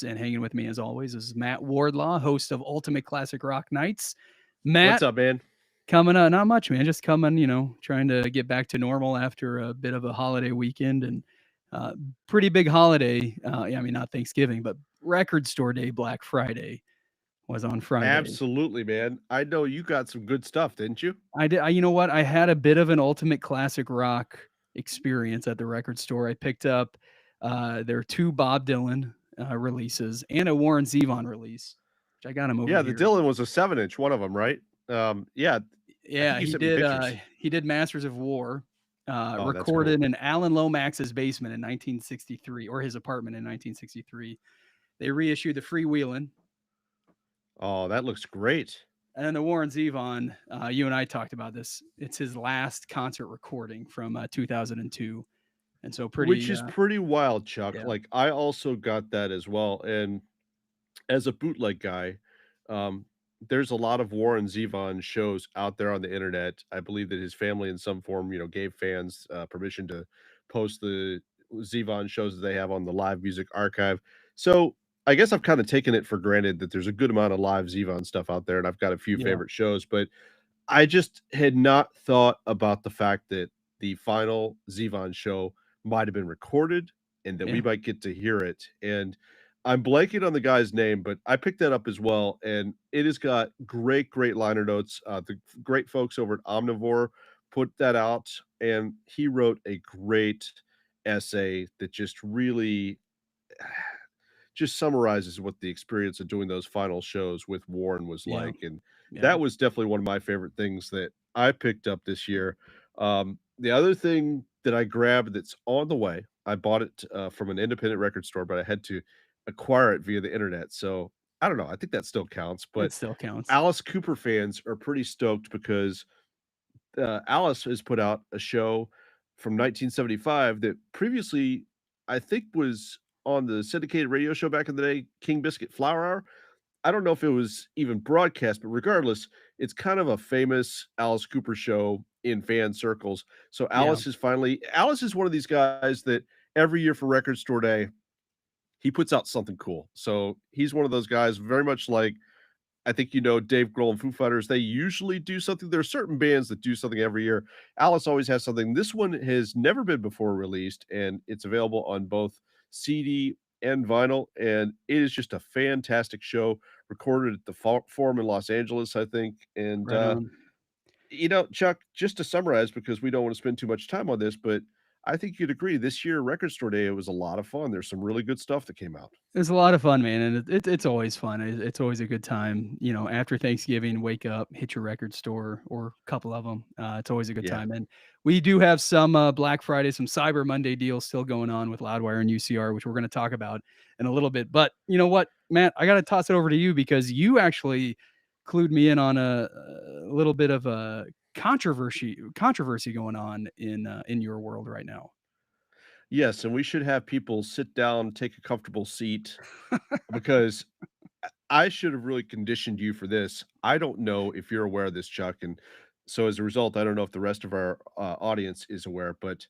co-hosts, and hanging with me as always is Matt Wardlaw, host of Ultimate Classic Rock Nights. What's Matt, up, man? coming not much, man. Just coming, trying to get back to normal after a bit of a holiday weekend and uh, pretty big holiday. Yeah, I mean, not Thanksgiving, but Record Store Day, Black Friday was on Friday. Absolutely, man. I know you got some good stuff, didn't you? I did. You know what? I had a bit of an ultimate classic rock experience at the record store. I picked up their two Bob Dylan releases and a Warren Zevon release, which I got him over Yeah, the here. Dylan was a 7-inch, one of them, right? Yeah, I think Yeah, you sent me pictures. he did Masters of War, Oh, that's cool. recorded in Alan Lomax's basement in 1963, or his apartment in 1963. They reissued the Freewheelin'. Oh, that looks great. And then the Warren Zevon, you and I talked about this. It's his last concert recording from 2002, and so Which pretty, is pretty wild, Chuck. yeah, Like I also got that as well. And as a bootleg guy, um, there's a lot of Warren Zevon shows out there on the internet. I believe that his family, in some form, gave fans permission to post the Zevon shows that they have on the Live Music Archive. So I guess I've kind of taken it for granted that there's a good amount of live Zevon stuff out there, and I've got a few yeah, favorite shows. But I just had not thought about the fact that the final Zevon show might have been recorded and that we yeah, might get to hear it. And I'm blanking on the guy's name, but I picked that up as well. And it has got great, great liner notes. The great folks over at Omnivore put that out, and he wrote a great essay that just really just summarizes what the experience of doing those final shows with Warren was yeah, like, and yeah, that was definitely one of my favorite things that I picked up this year. The other thing that I grabbed that's on the way, I bought it from an independent record store, but I had to acquire it via the internet. So I don't know. I think that still counts, it but still counts. Alice Cooper fans are pretty stoked because Alice has put out a show from 1975 that previously I think was on the syndicated radio show back in the day, King Biscuit Flower Hour. I don't know if it was even broadcast, but regardless, it's kind of a famous Alice Cooper show in fan circles. So Yeah, Alice is one of these guys that every year for Record Store Day, he puts out something cool. So he's one of those guys very much like I think Dave Grohl and Foo Fighters, they usually do something. There are certain bands that do something every year. Alice always has something. This one has never been before released, and it's available on both CD and vinyl. And it is just a fantastic show, recorded at the Forum in Los Angeles, I think. And right on. Chuck, just to summarize, because we don't want to spend too much time on this, but I think you'd agree this year, Record Store Day, it was a lot of fun. There's some really good stuff that came out. It's a lot of fun, man, and it's always fun. It's always a good time. After Thanksgiving, wake up, hit your record store or a couple of them. It's always a good Yeah. time, and we do have some Black Friday, some Cyber Monday deals still going on with Loudwire and UCR, which we're going to talk about in a little bit. But you know what, Matt, I got to toss it over to you because you actually clued me in on a little bit of a controversy going on in your world right now. Yes, and we should have people sit down, take a comfortable seat because I should have really conditioned you for this. I don't know if you're aware of this, Chuck, and so as a result, I don't know if the rest of our audience is aware, but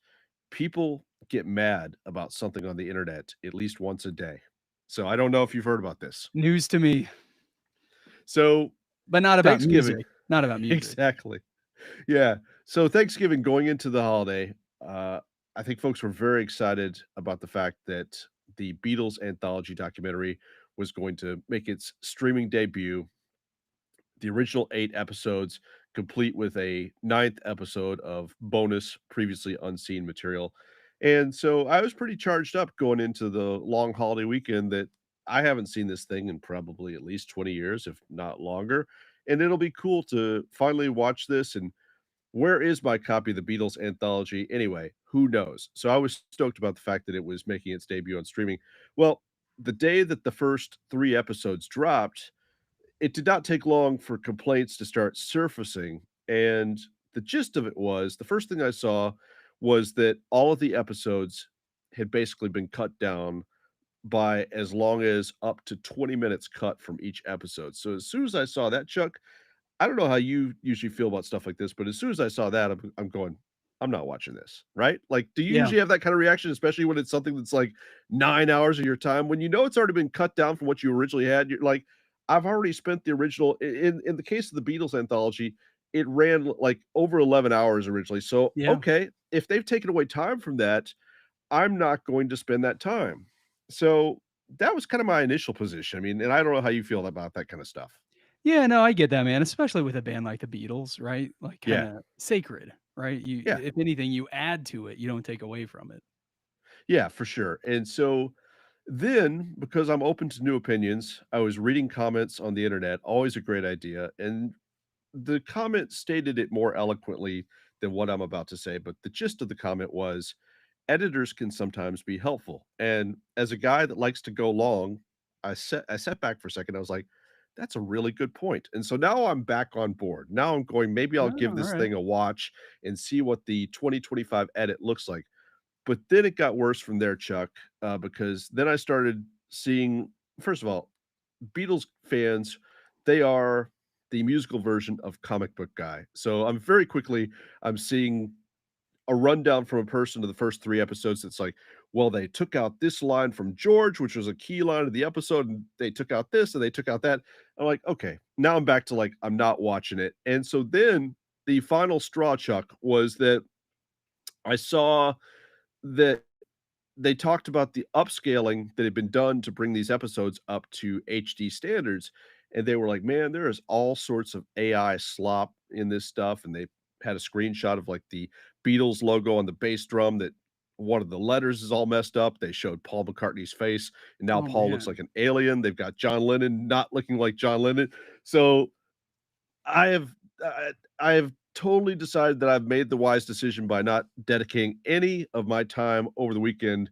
people get mad about something on the internet at least once a day. So I don't know if you've heard about this. News to me, So but not about Thanksgiving, music. Not about music. exactly. Yeah. So Thanksgiving going into the holiday, I think folks were very excited about the fact that the Beatles anthology documentary was going to make its streaming debut. The original 8 episodes, complete with a ninth episode of bonus, previously unseen material. And so I was pretty charged up going into the long holiday weekend that I haven't seen this thing in probably at least 20 years, if not longer. And it'll be cool to finally watch this. And where is my copy of the Beatles anthology anyway? Who knows? So I was stoked about the fact that it was making its debut on streaming. Well, the day that the first 3 episodes dropped, it did not take long for complaints to start surfacing. And the gist of it was the first thing I saw was that all of the episodes had basically been cut down by as long as up to 20 minutes cut from each episode. So as soon as I saw that, Chuck, I don't know how you usually feel about stuff like this, but as soon as I saw that, I'm going, I'm not watching this, right? Like, do you Yeah. usually have that kind of reaction, especially when it's something that's like 9 hours of your time when you know it's already been cut down from what you originally had? You're like, I've already spent the original in the case of the Beatles anthology, it ran like over 11 hours originally. So, Yeah. okay, if they've taken away time from that, I'm not going to spend that time. So, that was kind of my initial position. I mean, and I don't know how you feel about that kind of stuff. Yeah, no, I get that, man, especially with a band like the Beatles, right? Like, Yeah. kinda sacred, right? You Yeah. if anything, you add to it, you don't take away from it. Yeah, for sure. And so then, because I'm open to new opinions, I was reading comments on the internet, always a great idea. And the comment stated it more eloquently than what I'm about to say. But the gist of the comment was editors can sometimes be helpful. And as a guy that likes to go long, I sat back for a second. I was like, that's a really good point. And so now I'm back on board. Now I'm going, maybe I'll Oh, give this alright. thing a watch and see what the 2025 edit looks like. But then it got worse from there, Chuck, because then I started seeing first of all, Beatles fans, they are the musical version of comic book guy. So I'm seeing a rundown from a person to the first 3 episodes that's like, "Well, they took out this line from George, which was a key line of the episode, and they took out this, and they took out that." I'm like, "Okay." Now I'm back to, like, I'm not watching it. And so then the final straw, Chuck, was that I saw that they talked about the upscaling that had been done to bring these episodes up to HD standards, and they were like, "Man, there is all sorts of AI slop in this stuff," and they had a screenshot of, like, the Beatles logo on the bass drum that one of the letters is all messed up. They showed Paul McCartney's face, and now Oh, Paul looks man. like an alien. They've got John Lennon not looking like John Lennon. So I have I have totally decided that I've made the wise decision by not dedicating any of my time over the weekend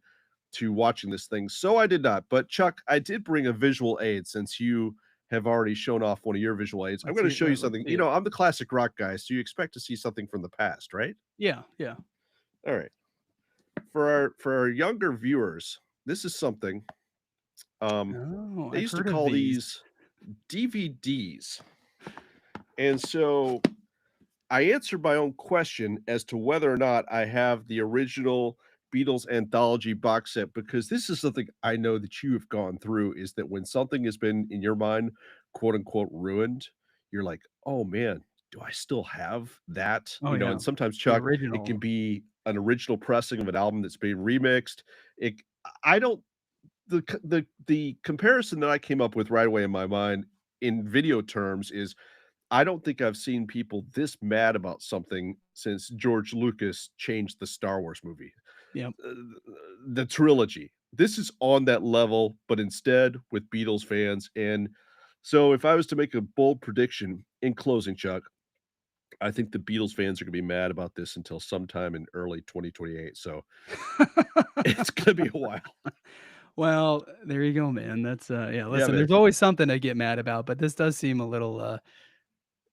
to watching this thing. So I did not. But Chuck, I did bring a visual aid since you have already shown off one of your visual aids. I'm Let's going to see show you let's something. see it. I'm the classic rock guy, so you expect to see something from the past, right? Yeah, yeah. All right. For our younger viewers, this is something Oh, they I've used to heard of call these. these DVDs. And so I answered my own question as to whether or not I have the original Beatles anthology box set because this is something I know that you have gone through is that when something has been in your mind, quote unquote, ruined, you're like, oh man, do I still have that? Oh, yeah. And sometimes, The Chuck, it original. can be an original pressing of an album that's being remixed. It, I don't, the comparison that I came up with right away in my mind in video terms is I don't think I've seen people this mad about something since George Lucas changed the Star Wars movie, Yep. uh, the trilogy. This is on that level, but instead with Beatles fans. And so, if I was to make a bold prediction in closing, Chuck, I think the Beatles fans are going to be mad about this until sometime in early 2028. So, it's going to be a while. Well, there you go, man. That's, yeah, Yeah, listen, man. there's always something to get mad about, but this does seem a little,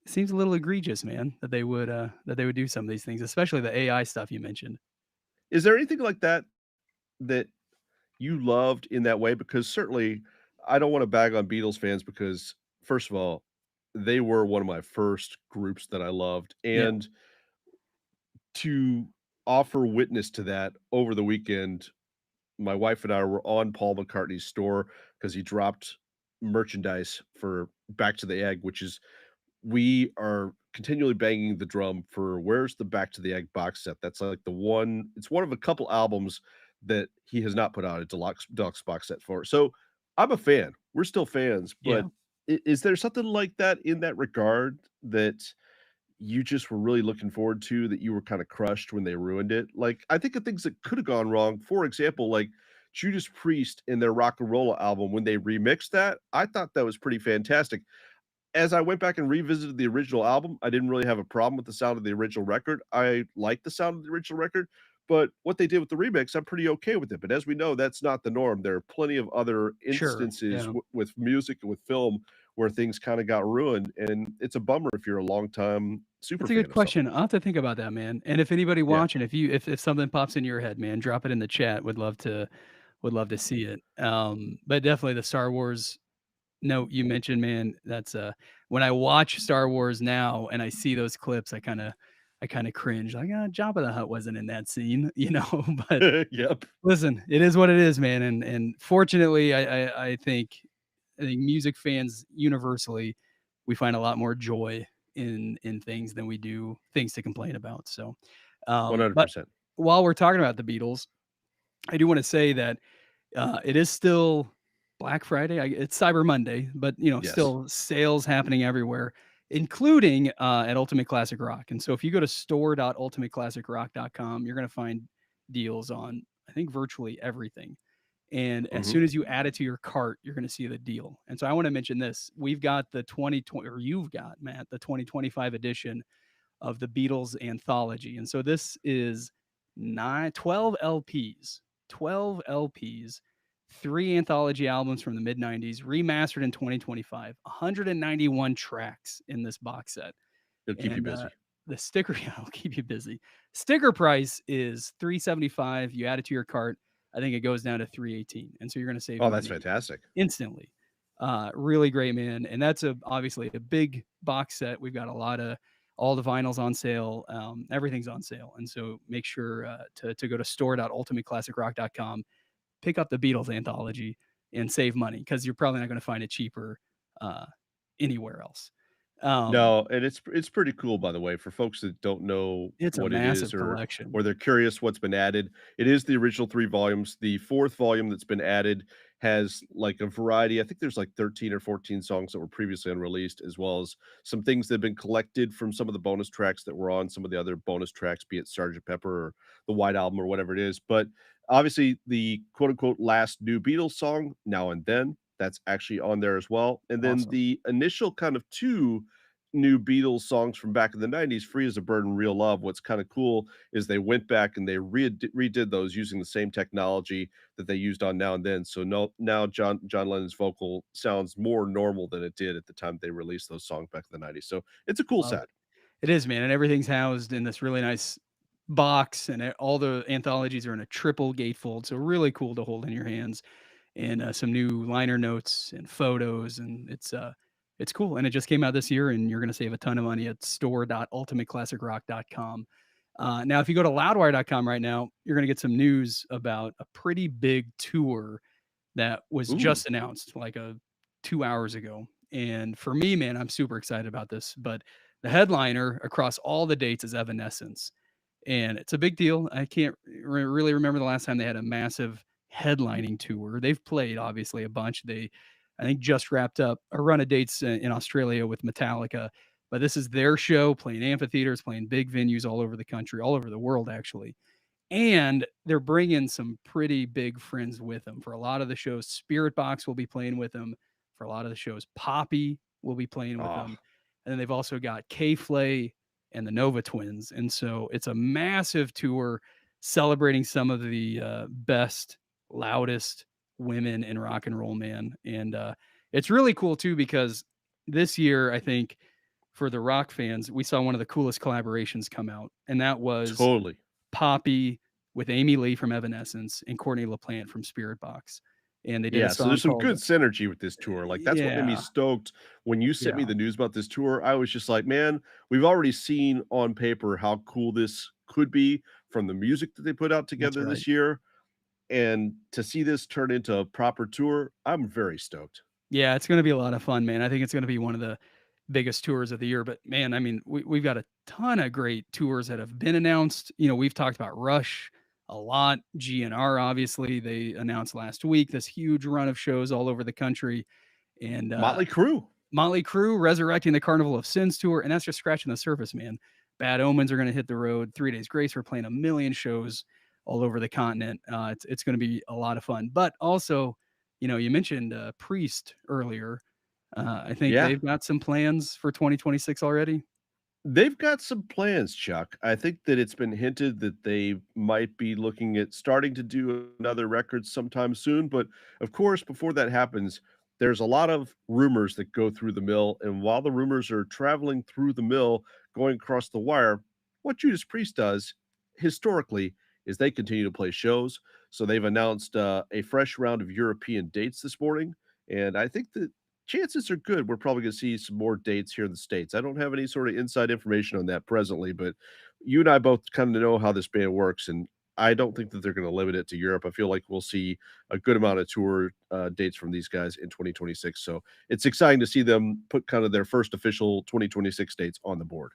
seems a little egregious, man, that they would do some of these things, especially the AI stuff you mentioned. Is there anything like that that you loved in that way? Because certainly I don't wanna bag on Beatles fans because, first of all, they were one of my first groups that I loved, Yeah. and to offer witness to that over the weekend, my wife and I were on Paul McCartney's store because he dropped merchandise for Back to the Egg, which is we are continually banging the drum for where's the Back to the Egg box set. That's like it's one of a couple albums that he has not put out a deluxe box set for. So I'm a fan. We're still fans, but Yeah. is there something like that in that regard that you just were really looking forward to that you were kind of crushed when they ruined it? Like, I think of things that could have gone wrong. For example, like Judas Priest in their Rock and Roll album, when they remixed that, I thought that was pretty fantastic. As I went back and revisited the original album, I didn't really have a problem with the sound of the original record. I like the sound of the original record, but what they did with the remix, I'm pretty okay with it. But as we know, that's not the norm. There are plenty of other Sure. instances Yeah. with music and with film where things kind of got ruined, and it's a bummer if you're a longtime super That's a good fan of something. question. I'll have to think about that, man. And if anybody Yeah. watching, if something pops in your head, man, drop it in the chat. Would love to see it. But definitely the Star Wars note you mentioned, man, that's, when I watch Star Wars now and I see those clips, I kinda I kinda cringe, like, Jabba the Hutt wasn't in that scene," but Yep. listen, it is what it is, man, and fortunately, I think music fans universally, we find a lot more joy in things than we do things to complain about, so, but 100%. while we're talking about the Beatles, I do wanna say that it is still Black Friday. It's Cyber Monday, but Yes. still sales happening everywhere, including at Ultimate Classic Rock. And so if you go to store.ultimateclassicrock.com, you're going to find deals on I think virtually everything. And as Mhm. soon as you add it to your cart, you're going to see the deal. And so I want to mention this. We've got the 2020, or you've got, Matt, the 2025 edition of the Beatles anthology. And so this is 12 LPs, 12 LPs, three anthology albums from the mid 90s, remastered in 2025, 191 tracks in this box set. It'll keep you And busy. the sticker, yeah, will keep you busy. Sticker price is 375. You add it to your cart. I think it goes down to 318. And so you're going to save Oh, that's money fantastic. instantly. Really great, man. And that's obviously a big box set. We've got a lot of all the vinyls on sale. Everything's on sale. And so make sure to go to store.ultimateclassicrock.com, pick up the Beatles anthology and save money because you're probably not going to find it cheaper uh, anywhere else. Um, No, and it's pretty cool, by the way, for folks that don't know it's a what it is, massive collection. or they're curious what's been added. It is the original 3 volumes. The 4th volume that's been added has, like, a variety. I think there's, like, 13 or 14 songs that were previously unreleased, as well as some things that have been collected from some of the bonus tracks that were on some of the other bonus tracks, be it Sergeant Pepper or the White Album or whatever it is. But, obviously, the quote, unquote, "last new Beatles song," Now and Then, that's actually on there as well. And then Awesome. the initial kind of 2 new Beatles songs from back in the '90s, "Free as a Bird" and "Real Love." What's kinda cool is they went back and they redid those using the same technology that they used on Now and Then, so no now John Lennon's vocal sounds more normal than it did at the time they released those songs back in the '90s, so it's a cool Love set. it. It is, man. And everything's housed in this really nice box. And all the anthologies are in a triple gatefold. So really cool to hold in your hands. And some new liner notes and photos, and it's cool. And it just came out this year, and you're going to save a ton of money at store.ultimateclassicrock.com. Now, if you go to loudwire.com right now, you're going to get some news about a pretty big tour that was Ooh, just announced like 2 hours ago. And for me, man, I'm super excited about this. But the headliner across all the dates is Evanescence, and it's a big deal. I can't really remember the last time they had a massive headlining tour. They've played obviously a bunch. I think, just wrapped up a run of dates in Australia with Metallica, but this is their show, playing amphitheaters, playing big venues all over the country, all over the world, actually. And they're bringing some pretty big friends with them. For a lot of the shows, Spirit Box will be playing with them. For a lot of the shows, Poppy will be playing with ah, them. And then they've also got K-Flay and the Nova Twins. And so it's a massive tour celebrating some of the best, loudest women in rock and roll, man. And it's really cool too because this year, I think for the rock fans, we saw one of the coolest collaborations come out, and that was totally. Poppy with Amy Lee from Evanescence and Courtney LaPlante from Spirit Box, and they did a Yeah, so song there's some called good synergy with this tour, like, that's what made me yeah, stoked when you sent me yeah, the news about this tour. I was just like, "Man, we've already seen on paper how cool this could be from the music that they put out that's together right. this year, and to see this turn into a proper tour, I'm very stoked." Yeah, it's gonna be a lot of fun, man. I think it's gonna be one of the biggest tours of the year, but man, I mean, we've got a ton of great tours that have been announced. We've talked about Rush a lot, GNR, obviously, they announced last week this huge run of shows all over the country, and, Motley Crue. Motley Crue resurrecting the Carnival of Sins tour, and that's just scratching the surface, man. Bad Omens are going to hit the road. 3 Days Grace, we're playing a million shows all over the continent. It's going to be a lot of fun. But also, you mentioned Priest earlier. I think Yeah. they've got some plans for 2026 already. They've got some plans, Chuck. I think that it's been hinted that they might be looking at starting to do another record sometime soon, but, of course, before that happens, there's a lot of rumors that go through the mill, and while the rumors are traveling through the mill, going across the wire, what Judas Priest does, historically, is they continue to play shows. So they've announced, a fresh round of European dates this morning, and I think that chances are good we're probably gonna see some more dates here in the States. I don't have any sort of inside information on that presently, but you and I both kind of know how this band works, and I don't think that they're going to limit it to Europe. I feel like we'll see a good amount of tour dates from these guys in 2026. So it's exciting to see them put kind of their first official 2026 dates on the board.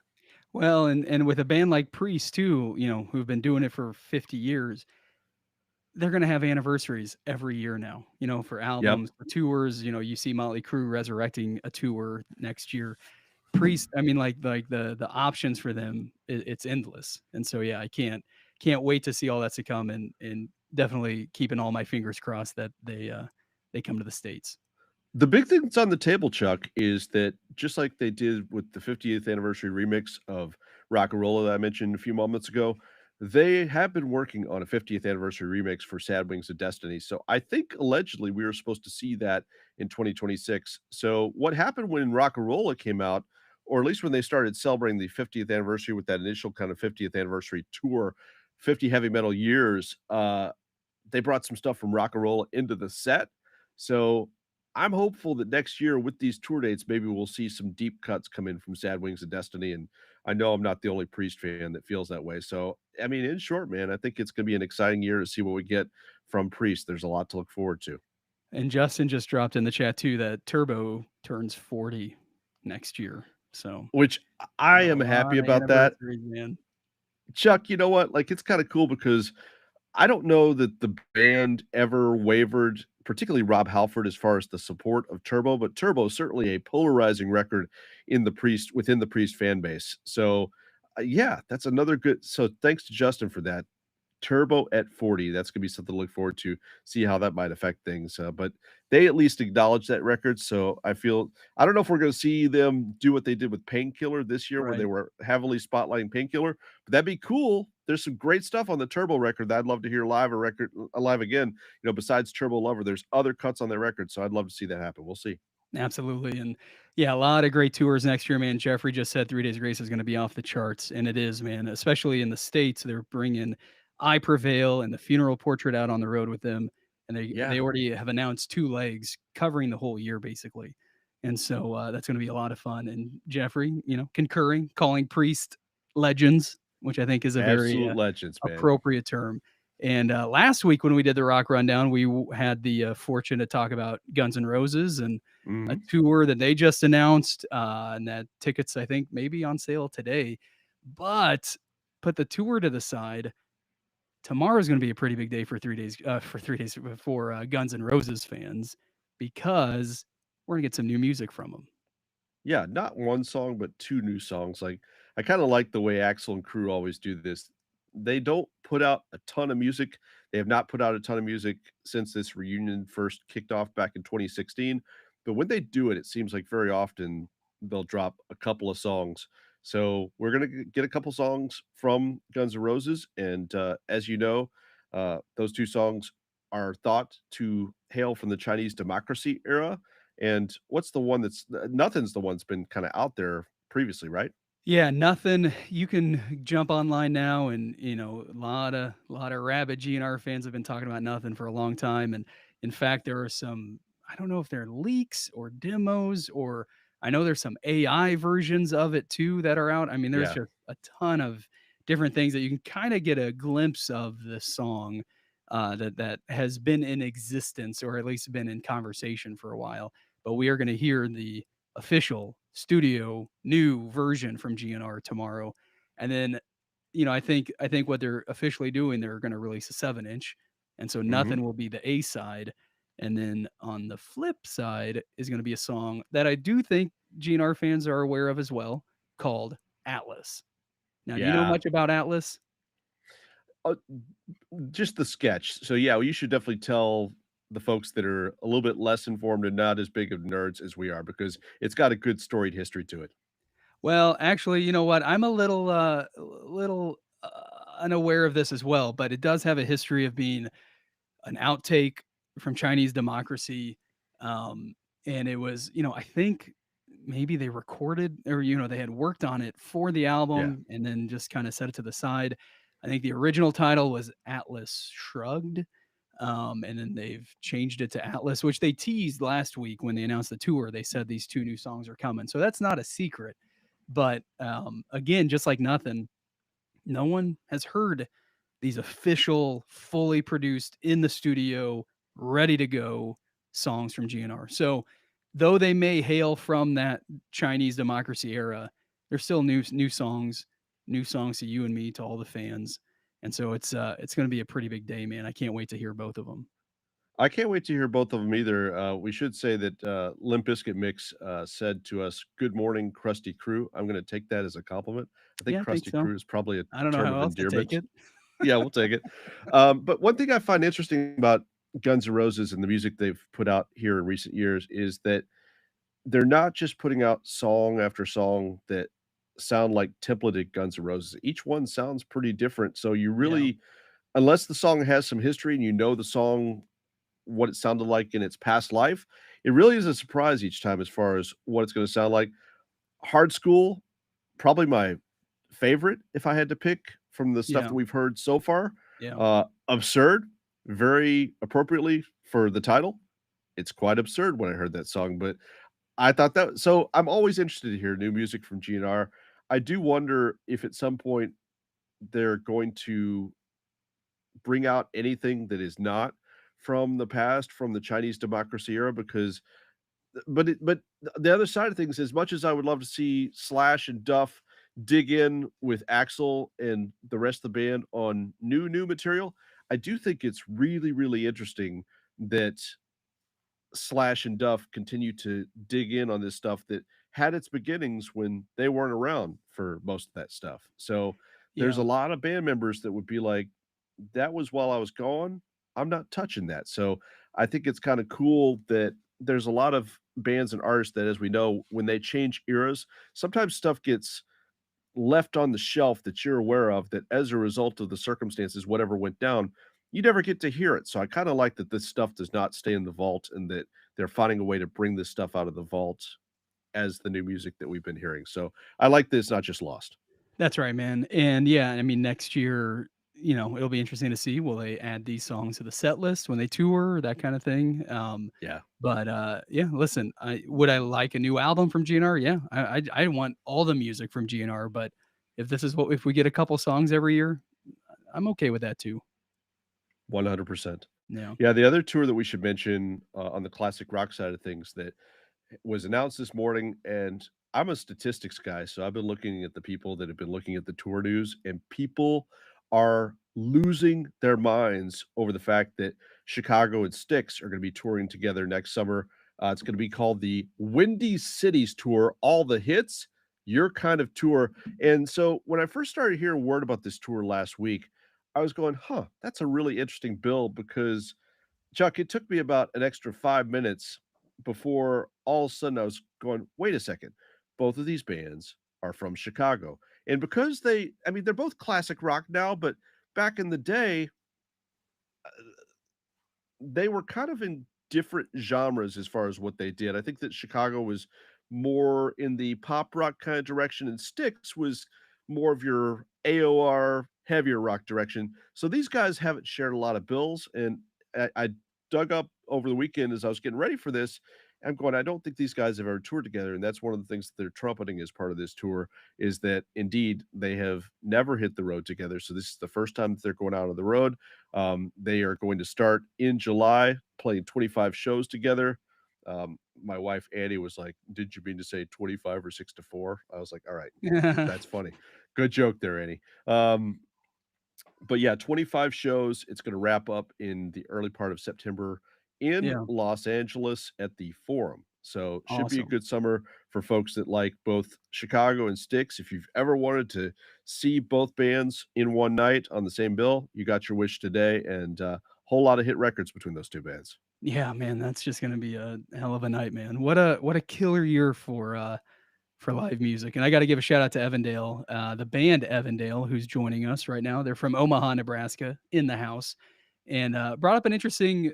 Well, and with a band like Priest too, who've been doing it for 50 years, they're gonna have anniversaries every year now, for Yep. albums, for tours. You see Motley Crue resurrecting a tour next year. Priest, I mean, like the options for them, it's endless. And so yeah, I can't wait to see all that's to come, and definitely keeping all my fingers crossed that they come to the States. The big thing that's on the table, Chuck, is that just like they did with the 50th anniversary remix of Rock'n'Rolla that I mentioned a few moments ago, they have been working on a 50th anniversary remix for Sad Wings of Destiny. So I think allegedly we were supposed to see that in 2026. So what happened when Rock'n'Rolla came out, or at least when they started celebrating the 50th anniversary with that initial kind of 50th anniversary tour, 50 heavy metal years, they brought some stuff from Rock and Roll into the set. So I'm hopeful that next year with these tour dates, maybe we'll see some deep cuts come in from Sad Wings of Destiny. And I know I'm not the only Priest fan that feels that way. So, I mean, in short, man, I think it's going to be an exciting year to see what we get from Priest. There's a lot to look forward to. And Justin just dropped in the chat too that Turbo turns 40 next year. So Which I got a am happy lot of about that. anniversaries, man. Chuck, you know what? Like, it's kind of cool because I don't know that the band ever wavered, particularly Rob Halford, as far as the support of Turbo, but Turbo is certainly a polarizing record in the Priest within the Priest fan base. So, yeah, that's another good. So, thanks to Justin for that. Turbo at 40. That's gonna be something to look forward to, see how that might affect things, but they at least acknowledge that record, so I don't know if we're gonna see them do what they did with Painkiller this year, where they Right. were heavily spotlighting Painkiller, but that'd be cool. There's some great stuff on the Turbo record that I'd love to hear live again. Besides Turbo Lover, there's other cuts on their record, so I'd love to see that happen. We'll see. Absolutely. And yeah, a lot of great tours next year, man. Jeffrey just said 3 Days Grace is going to be off the charts. And it is, man, especially in the States. They're bringing I Prevail and the Funeral Portrait out on the road with them. And they Yeah, already have announced 2 legs covering the whole year, basically. And so that's going to be a lot of fun. And Jeffrey, concurring, calling Priest legends, which I think is a very absolute legends, man. appropriate term. And last week when we did the rock rundown, we had the fortune to talk about Guns N' Roses and a Mhm. tour that they just announced, and that tickets, I think, may be on sale today. But put the tour to the side. Tomorrow's going to be a pretty big day for 3 days. For 3 days for Guns N' Roses fans, because we're gonna get some new music from them. Yeah, not 1 song, but 2 new songs, like, I kinda like the way Axl and Crew always do this. They don't put out a ton of music. They have not put out a ton of music since this reunion first kicked off back in 2016, but when they do it, it seems like very often they'll drop a couple of songs. So, we're gonna get a couple songs from Guns N' Roses, and, as you know, those 2 songs are thought to hail from the Chinese democracy era, and what's the one that's Nothing's the one that's been kinda out there previously, right? Yeah, nothing. You can jump online now, and a lot of rabid GNR fans have been talking about nothing for a long time. And in fact, there are some, I don't know if they're leaks or demos, or I know there's some AI versions of it too that are out. I mean, there's Yeah. just a ton of different things that you can kind of get a glimpse of this song, that has been in existence, or at least been in conversation for a while. But we are going to hear the official studio new version from GNR tomorrow. And then, I think what they're officially doing, they're going to release a 7-inch. And so Mhm. nothing will be the A side. And then on the flip side is going to be a song that I do think GNR fans are aware of as well, called Atlas. Now, do you know Yeah. much about Atlas? Uh, just the sketch. So, yeah, well, you should definitely tell the folks that are a little bit less informed and not as big of nerds as we are because it's got a good storied history to it. Well, actually, you know what? I'm a little unaware of this as well, but it does have a history of being an outtake from Chinese Democracy. Um, and it was, I think maybe they recorded, or, they had worked on it for the Yeah. album and then just kind of set it to the side. I think the original title was Atlas Shrugged. And then they've changed it to Atlas, which they teased last week when they announced the tour. They said these 2 new songs are coming. So that's not a secret. But again, just like nothing, No one has heard these official, fully produced in the studio, ready to go songs from GNR. So, though they may hail from that Chinese democracy era, they're still new songs to you and me, to all the fans. And so it's going to be a pretty big day, man. I can't wait to hear both of them. I can't wait to hear both of them either. We should say that Limp Bizkit Mix said to us, "Good morning, Krusty Crew." I'm going to take that as a compliment. I think Yeah, I think Krusty so. Crew is probably a I don't know term how of else to take endearment. it. Yeah, we'll take it. But one thing I find interesting about Guns N' Roses and the music they've put out here in recent years is that they're not just putting out song after song that sound like templated Guns N' Roses. Each one sounds pretty different. So you Yeah, really, unless the song has some history and you know the song, what it sounded like in its past life, it really is a surprise each time as far as what it's going to sound like. Hard School, probably my favorite if I had to pick from the stuff yeah, that we've heard so far. yeah, Absurd, very appropriately for the title. It's quite absurd when I heard that song, but I thought that so I'm always interested to hear new music from GNR. I do wonder if at some point they're going to bring out anything that is not from the past, from the Chinese democracy era, because but the other side of things, as much as I would love to see Slash and Duff dig in with Axl and the rest of the band on new material, I do think it's really, really interesting that Slash and Duff continue to dig in on this stuff that had its beginnings when they weren't around for most of that stuff. So there's a yeah. lot of band members that would be like, that was while I was gone. I'm not touching that. So I think it's kind of cool that there's a lot of bands and artists that, as we know, when they change eras, sometimes stuff gets left on the shelf that you're aware of that as a result of the circumstances, whatever went down, you never get to hear it. So I kind of like that this stuff does not stay in the vault and that they're finding a way to bring this stuff out of the vault as the new music that we've been hearing. So I like that it's not just lost. That's right, man. And yeah, I mean, next year, it'll be interesting to see, will they add these songs to the set list when they tour, that kind of thing. Yeah. But yeah, listen, I like a new album from GNR? Yeah, I want all the music from GNR, but if we get a couple songs every year, I'm okay with that too. 100%. Yeah. Yeah. The other tour that we should mention on the classic rock side of things that was announced this morning, and I'm a statistics guy, so I've been looking at the people that have been looking at the tour news, and people are losing their minds over the fact that Chicago and Styx are going to be touring together next summer. It's going to be called the Windy Cities Tour, all the hits, your kind of tour. And so when I first started hearing word about this tour last week, I was going, huh, that's a really interesting bill because Chuck, it took me about an extra 5 minutes before all of a sudden I was going, "Wait a second. Both of these bands are from Chicago." And because I mean, they're both classic rock now, but back in the day, they were kind of in different genres as far as what they did. I think that Chicago was more in the pop rock kind of direction, and Styx was more of your AOR heavier rock direction. So these guys haven't shared a lot of bills, and I dug up over the weekend as I was getting ready for this. I'm going, I don't think these guys have ever toured together, and that's one of the things that they're trumpeting as part of this tour is that indeed they have never hit the road together. So this is the first time that they're going out on the road. They are going to start in July, playing 25 shows together. My wife Annie was like, "Did you mean to say 25 or 6 to 4?" I was like, "All right, that's funny. Good joke there, Annie." But yeah, 25 shows. It's going to wrap up in the early part of September in Yeah, Los Angeles at the Forum. So should be a awesome. good summer for folks that like both Chicago and Styx. If you've ever wanted to see both bands in one night on the same bill, you got your wish today, and a whole lot of hit records between those two bands. Yeah, man, that's just gonna be a hell of a night, man. What a killer year for live music. And I got to give a shout out to Evandale, the band Evandale, who's joining us right now. They're from Omaha, Nebraska, in the house, and brought up an interesting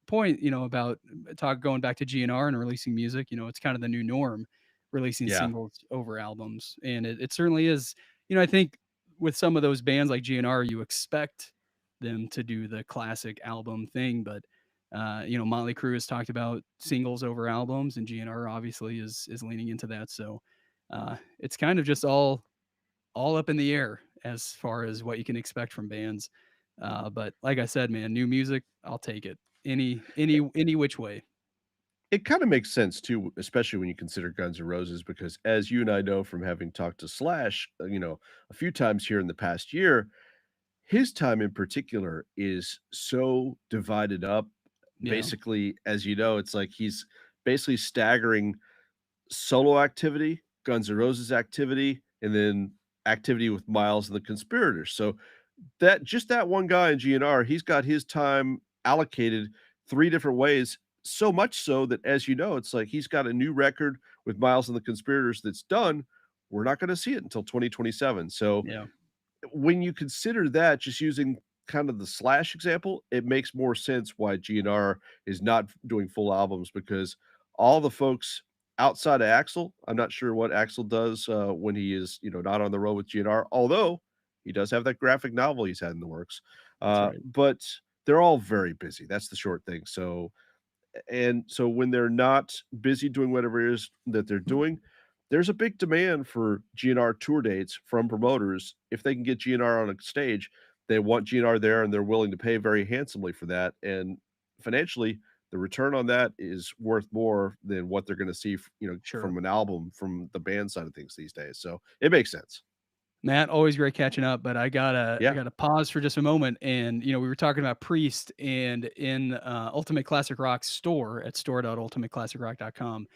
point, about talk going back to GNR and releasing music. It's kind of the new norm, releasing Yeah. singles over albums, and it certainly is. I think with some of those bands like GNR, you expect them to do the classic album thing, but Motley Crue has talked about singles over albums, and GNR obviously is leaning into that. So it's kind of just all up in the air as far as what you can expect from bands. But like I said, man, new music, I'll take it any which way. It kinda makes sense too, especially when you consider Guns N' Roses, because as you and I know from having talked to Slash, a few times here in the past year, his time in particular is so divided up. Yeah, Basically, as you know, it's like he's basically staggering solo activity, Guns N' Roses activity, and then activity with Miles and the Conspirators. So that one guy in GNR, he's got his time allocated 3 different ways, so much so that, as you know, it's like he's got a new record with Miles and the Conspirators that's done. We're not gonna see it until 2027. So yeah, when you consider that, just using kind of the Slash example, it makes more sense why GNR is not doing full albums because all the folks outside of Axl, I'm not sure what Axl does when he is, not on the road with GNR, although he does have that graphic novel he's had in the works. that's right. But they're all very busy. That's the short thing. So when they're not busy doing whatever it is that they're doing, there's a big demand for GNR tour dates from promoters. If they can get GNR on a stage, they want GNR there and they're willing to pay very handsomely for that. And financially, the return on that is worth more than what they're going to see, Sure. from an album from the band side of things these days. So it makes sense. Matt, always great catching up, but I Yeah. gotta pause for just a moment. And we were talking about Priest, and in Ultimate Classic Rock store at store.ultimateclassicrock.com,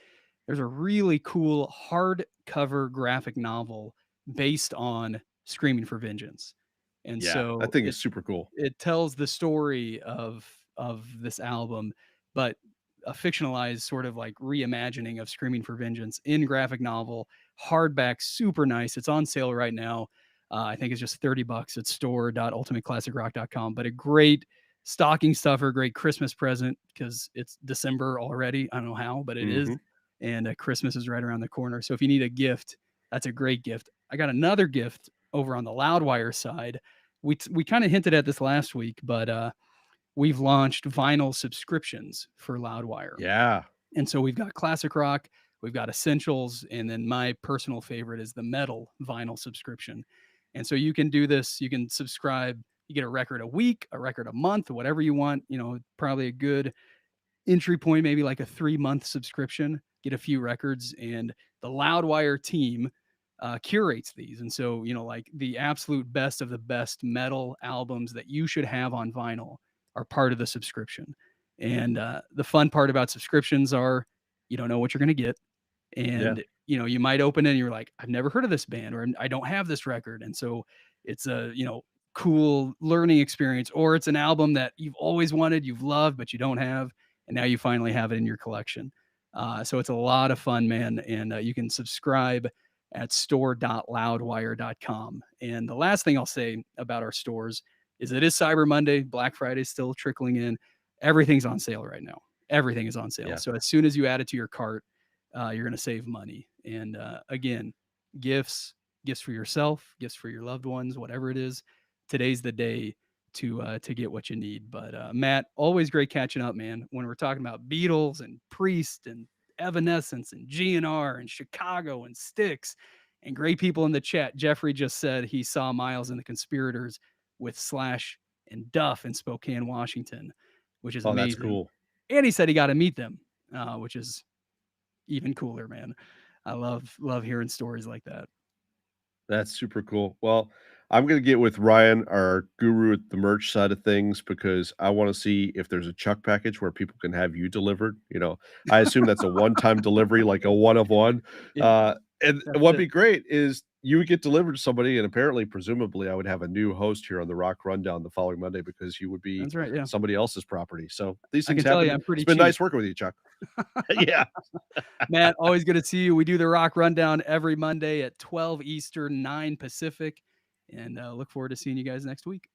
there's a really cool hardcover graphic novel based on Screaming for Vengeance. And Yeah. That so thing it is super cool. it tells the story of this album, but a fictionalized sort of like reimagining of Screaming for Vengeance in graphic novel, hardback, super nice. It's on sale right now. I think it's just $30 at store.ultimateclassicrock.com, but a great stocking stuffer, great Christmas present because it's December already. I don't know how, but it is. Hmm. And Christmas is right around the corner. So if you need a gift, that's a great gift. I got another gift over on the Loudwire side. We kind of hinted at this last week, but we've launched vinyl subscriptions for Loudwire. Yeah. And so we've got classic rock, we've got essentials, and then my personal favorite is the metal vinyl subscription. And so you can do this, you can subscribe, you get a record a week, a record a month, whatever you want, probably a good entry point, maybe like a 3-month subscription, get a few records, and the Loudwire team curates these. And so, like the absolute best of the best metal albums that you should have on vinyl are part of the subscription. And the fun part about subscriptions are you don't know what you're going to get. Yeah. And, you might open it and you're like, I've never heard of this band or I don't have this record. And so it's a, cool learning experience, or it's an album that you've always wanted, you've loved, but you don't have. And now you finally have it in your collection. So it's a lot of fun, man. And you can subscribe at store.loudwire.com. And the last thing I'll say about our stores is it is Cyber Monday, Black Friday is still trickling in. Everything's on sale right now. Everything is on sale. Yeah. So as soon as you add it to your cart, you're going to save money. And again, gifts, gifts for yourself, gifts for your loved ones, whatever it is. Today's the day to get what you need. But Matt, always great catching up, man. When we're talking about Beatles and Priest and Evanescence and GNR and Chicago and Styx and great people in the chat. Jeffrey just said he saw Miles and the Conspirators with Slash and Duff in Spokane, Washington, which is Oh, that's amazing. cool. And he said he got to meet them, which is even cooler, man. I love hearing stories like that. That's super cool. Well, I'm gonna get with Ryan, our guru at the merch side of things, because I wanna see if there's a Chuck package where people can have you delivered, I assume that's a one-time delivery, like a one of one. Yeah, Uh, and that's what'd it. be great is you would get delivered to somebody, and apparently, presumably, I would have a new host here on the Rock Rundown the following Monday because you would be That's right. Yeah, somebody else's property. So these I things can tell you, happen. I'm It's pretty been cheap. nice working with you, Chuck. Yeah. Matt, always good to see you. We do the Rock Rundown every Monday at 12 Eastern, 9 Pacific, and look forward to seeing you guys next week.